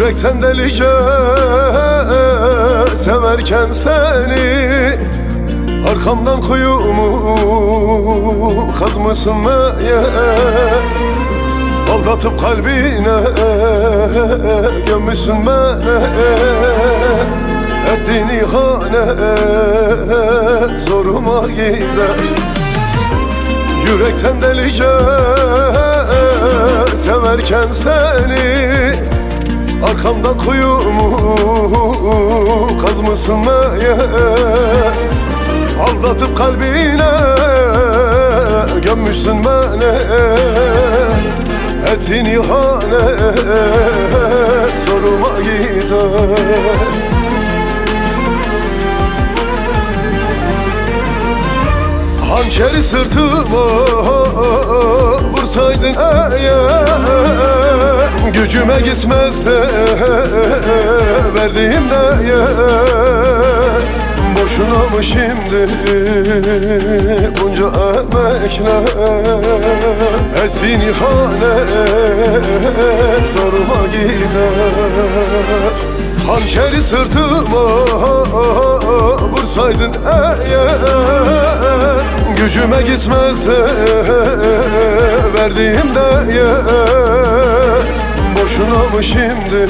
Yürekten delice severken seni, arkamdan kuyumu kazmışsın meğer. Aldatıp kalbine gömmüşsün beni, ettiğin ihanet zoruma gider. Yürekten delice severken seni, arkamdan kuyumu kazmışsın meğer. Aldatıp kalbine gömmüşsün beni, ettiğin ihanet zoruma gider. Hançeri sırtıma vursaydın eğer, gücüme gitmezse verdiğim değer. Boşuna mı şimdi bunca emekler, ettiğin ihanet zoruma gider. Hançeri sırtıma vursaydın eğer, gücüme gitmezse verdiğim değer. Boşuna mı şimdi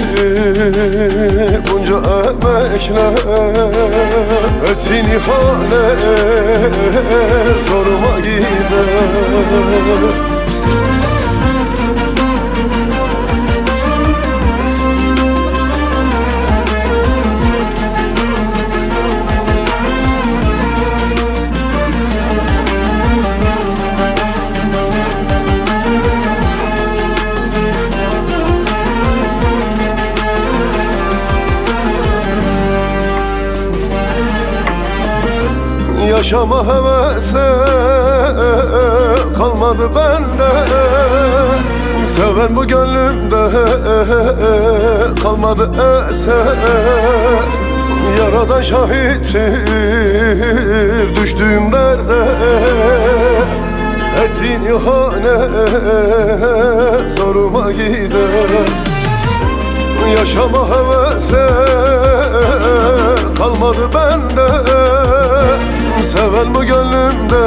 bunca emekler, ettiğin ihanet zoruma gider. Yaşama hevesi kalmadı bende, seven bu gönlümde kalmadı eser. Yaradan şahittir düştüğüm derde, ettiğin ihanet zoruma gider. Yaşama hevesi kalmadı bende, seven bu gönlümde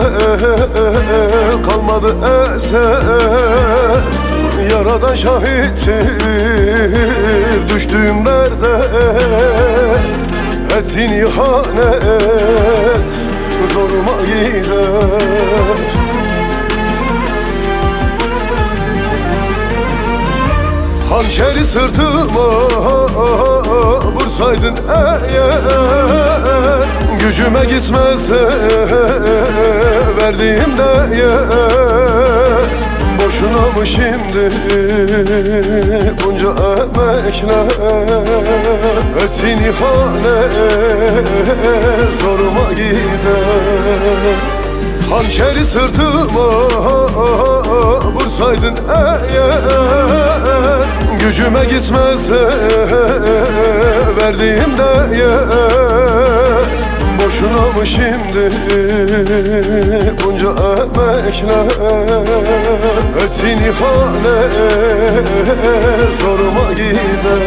kalmadı eser. Yaradan şahittir düştüğüm derde, ettiğin ihanet zoruma gider. Hançeri sırtıma vursaydın eğer, gücüme gitmezse verdiğim değer. Boşuna mı şimdi bunca emekler, ettiğin ihanet zoruma gider. Hançeri sırtıma vursaydın eğer, gücüme gitmezse verdiğim değer. Boşuna mı şimdi bunca emekler, ettiğin ihanet zoruma gider.